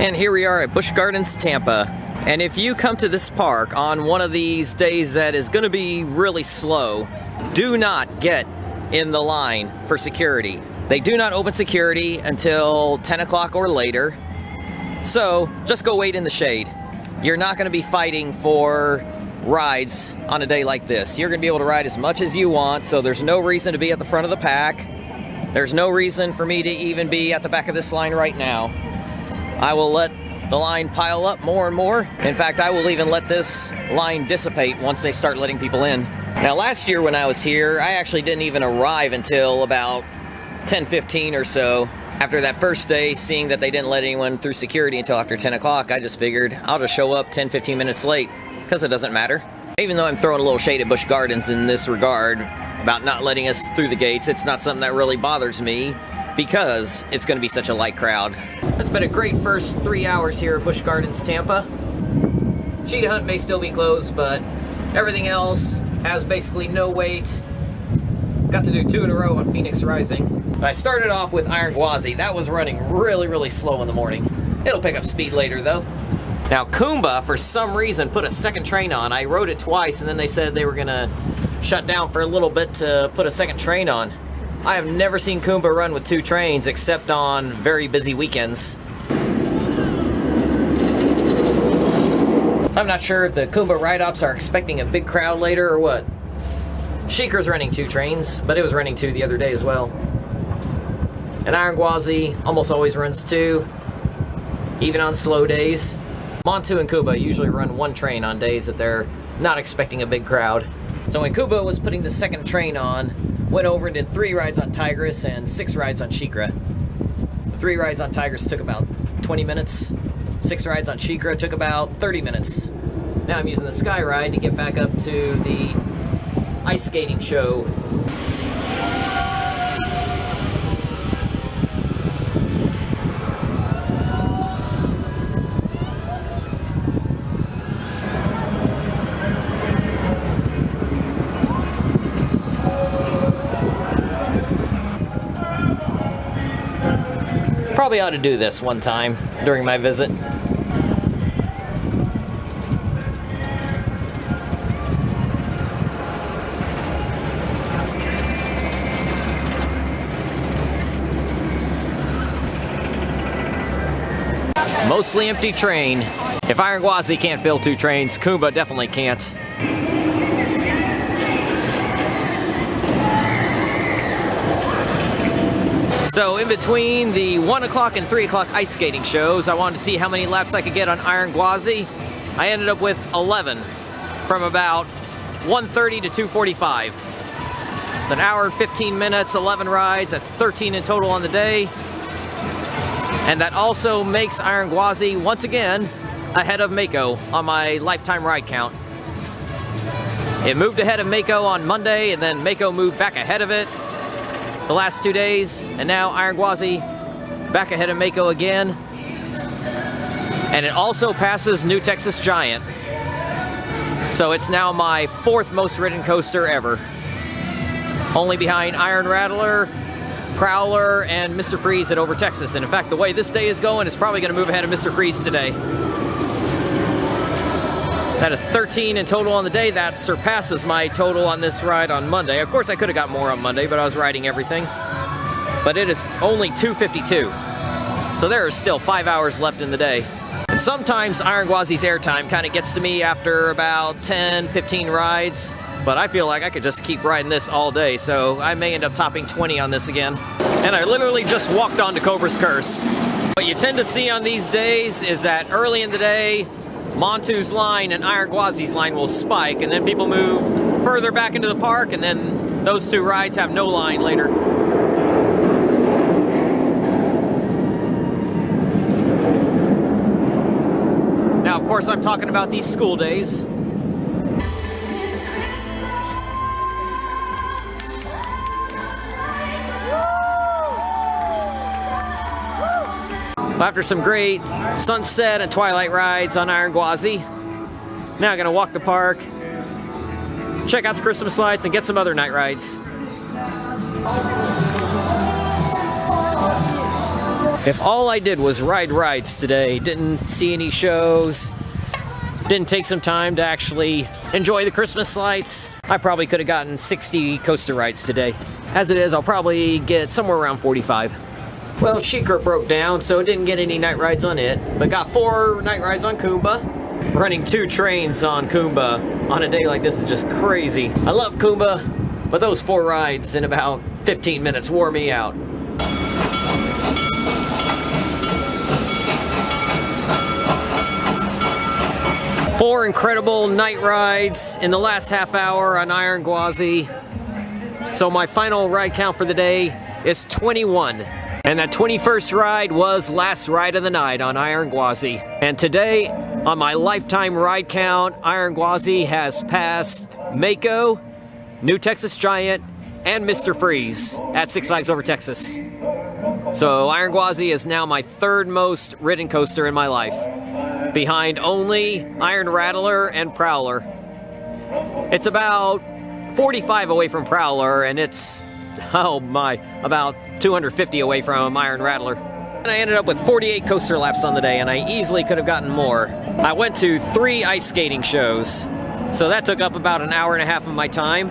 And here we are at Busch Gardens, Tampa. And if you come to this park on one of these days that is going to be really slow, do not get in the line for security. They do not open security until 10 o'clock or later. So just go wait in the shade. You're not going to be fighting for rides on a day like this. You're going to be able to ride as much as you want, so there's no reason to be at the front of the pack. There's no reason for me to even be at the back of this line right now. I will let the line pile up more and more. In fact, I will even let this line dissipate once they start letting people in. Now, last year when I was here, I actually didn't even arrive until about 10:15 or so. After that first day, seeing that they didn't let anyone through security until after 10 o'clock, I just figured I'll just show up 10-15 minutes late, because it doesn't matter. Even though I'm throwing a little shade at Busch Gardens in this regard, about not letting us through the gates, it's not something that really bothers me, because it's going to be such a light crowd. It's been a great first 3 hours here at Busch Gardens, Tampa. Cheetah hunt may still be closed, but everything else has basically no wait. Got to do 2 in a row on Phoenix Rising. I started off with Iron Gwazi. That was running really slow in the morning. It'll pick up speed later though. Now Kumba, for some reason, put a second train on. I rode it twice and then they said they were gonna shut down for a little bit to put a second train on. I have never seen Kumba run with 2 trains except on very busy weekends. I'm not sure if the Kumba ride-ops are expecting a big crowd later or what. SheiKra's running 2 trains, but it was running 2 the other day as well. And Iron Gwazi almost always runs 2, even on slow days. Montu and Kumba usually run 1 train on days that they're not expecting a big crowd. So when Kumba was putting the second train on, went over and did 3 rides on Tigris and 6 rides on SheiKra. The 3 rides on Tigris took about 20 minutes. 6 rides on SheiKra took about 30 minutes. Now I'm using the Sky Ride to get back up to the ice skating show. Probably ought to do this one time during my visit. Mostly empty train. If Iron Gwazi can't fill 2 trains, Kumba definitely can't. So in between the 1 o'clock and 3 o'clock ice skating shows, I wanted to see how many laps I could get on Iron Gwazi. I ended up with 11 from about 1:30 to 2:45. It's an hour and 15 minutes, 11 rides. That's 13 in total on the day. And that also makes Iron Gwazi, once again, ahead of Mako on my lifetime ride count. It moved ahead of Mako on Monday, and then Mako moved back ahead of it the last 2 days, and now Iron Gwazi back ahead of Mako again. And it also passes New Texas Giant. So it's now my 4th most ridden coaster ever. Only behind Iron Rattler, Prowler, and Mr. Freeze at Over Texas. And in fact, the way this day is going, it's probably gonna move ahead of Mr. Freeze today. That is 13 in total on the day. That surpasses my total on this ride on Monday. Of course, I could have got more on Monday, but I was riding everything. But it is only 2:52. So there is still 5 hours left in the day. And sometimes Iron Gwazi's airtime kind of gets to me after about 10, 15 rides. But I feel like I could just keep riding this all day, so I may end up topping 20 on this again. And I literally just walked onto Cobra's Curse. What you tend to see on these days is that early in the day, Montu's line and Iron Gwazi's line will spike, and then people move further back into the park, and then those 2 rides have no line later. Now, of course, I'm talking about these school days. After some great sunset and twilight rides on Iron Gwazi, now I'm gonna walk the park, check out the Christmas lights, and get some other night rides. If all I did was ride rides today, didn't see any shows, didn't take some time to actually enjoy the Christmas lights, I probably could have gotten 60 coaster rides today. As it is, I'll probably get somewhere around 45. Well, SheiKra broke down, so didn't get any night rides on it, but got 4 night rides on Kumba. Running 2 trains on Kumba on a day like this is just crazy. I love Kumba, but those 4 rides in about 15 minutes wore me out. Four incredible night rides in the last half hour on Iron Gwazi. So my final ride count for the day is 21. And that 21st ride was last ride of the night on Iron Gwazi. And today, on my lifetime ride count, Iron Gwazi has passed Mako, New Texas Giant, and Mr. Freeze at Six Flags Over Texas. So Iron Gwazi is now my 3rd most ridden coaster in my life, behind only Iron Rattler and Prowler. It's about 45 away from Prowler, and it's, oh my, about 250 away from Iron Rattler. And I ended up with 48 coaster laps on the day, and I easily could have gotten more. I went to 3 ice skating shows, so that took up about an hour and a half of my time.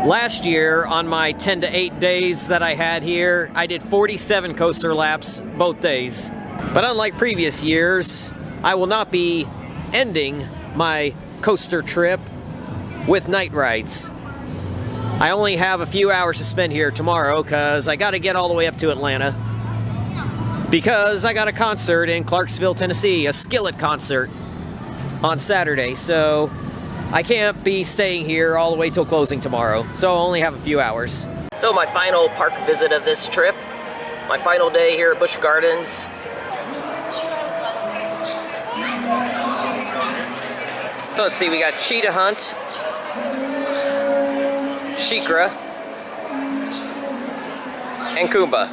Last year, on my 10 to 8 days that I had here, I did 47 coaster laps both days. But unlike previous years, I will not be ending my coaster trip with night rides. I only have a few hours to spend here tomorrow because I got to get all the way up to Atlanta because I got a concert in Clarksville, Tennessee, a Skillet concert on Saturday, so I can't be staying here all the way till closing tomorrow, so I'll only have a few hours. So my final park visit of this trip, my final day here at Busch Gardens. So let's see, we got Cheetah Hunt, SheiKra, and Kumba.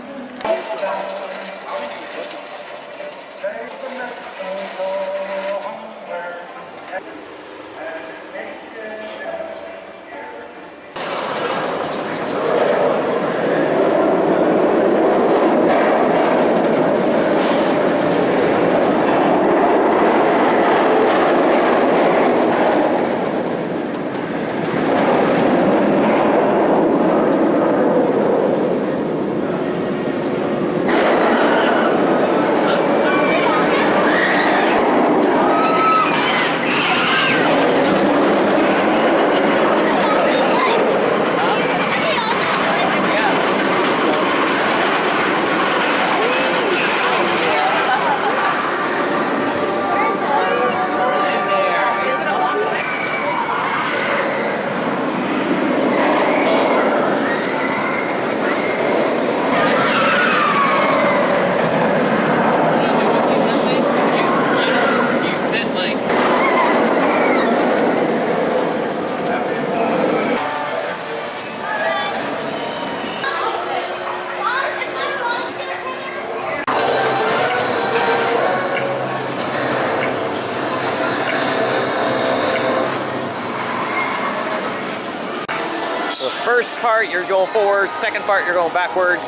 First part, you're going forward. Second part, you're going backwards.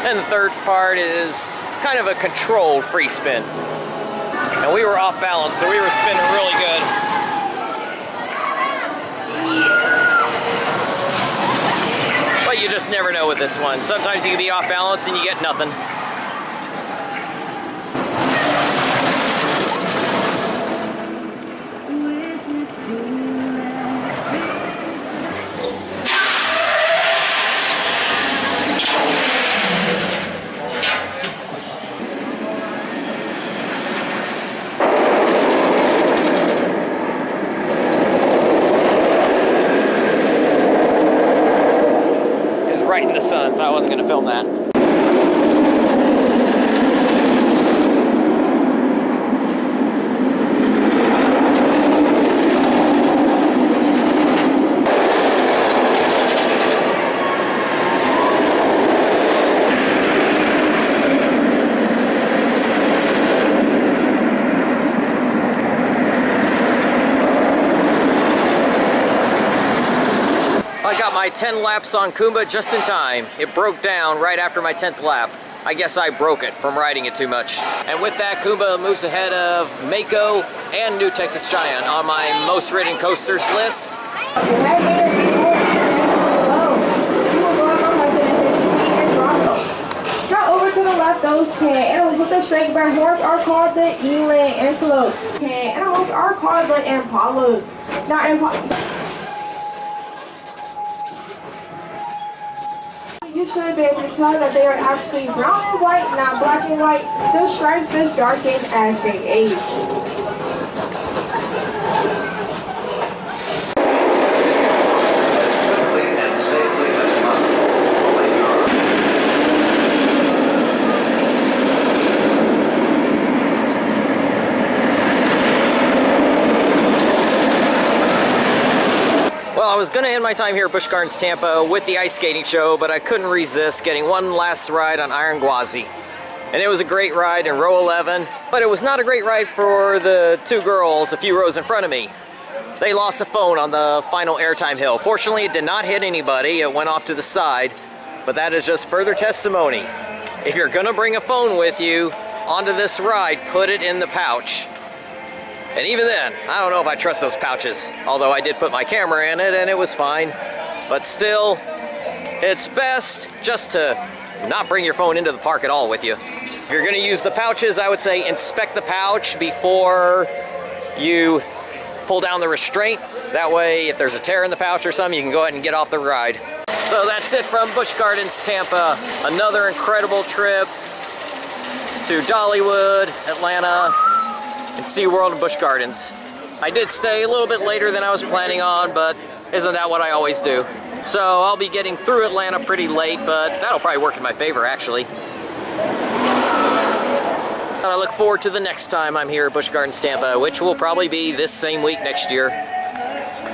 And the third part is kind of a controlled free spin. And we were off balance, so we were spinning really good. But you just never know with this one. Sometimes you can be off balance and you get nothing. Right in the sun, so I wasn't going to film that. I got my 10 laps on Kumba just in time. It broke down right after my 10th lap. I guess I broke it from riding it too much. And with that, Kumba moves ahead of Mako and New Texas Giant on my most ridden coasters list. Over to the left, those 10 animals with the straight back horns are called the eland antelopes. 10 animals are called the impalas. Not impalas. You should be able to tell that they are actually brown and white, not black and white. The stripes just darken as they age. I was going to end my time here at Busch Gardens Tampa with the ice skating show, but I couldn't resist getting one last ride on Iron Gwazi. And it was a great ride in row 11, but it was not a great ride for the two girls a few rows in front of me. They lost a phone on the final airtime hill. Fortunately, it did not hit anybody. It went off to the side, but that is just further testimony. If you're going to bring a phone with you onto this ride, put it in the pouch. And even then, I don't know if I trust those pouches, although I did put my camera in it and it was fine. But still, it's best just to not bring your phone into the park at all with you. If you're gonna use the pouches, I would say inspect the pouch before you pull down the restraint. That way, if there's a tear in the pouch or something, you can go ahead and get off the ride. So that's it from Busch Gardens Tampa. Another incredible trip to Dollywood, Atlanta, and SeaWorld and Busch Gardens. I did stay a little bit later than I was planning on, but isn't that what I always do? So I'll be getting through Atlanta pretty late, but that'll probably work in my favor, actually. And I look forward to the next time I'm here at Busch Gardens Tampa, which will probably be this same week next year.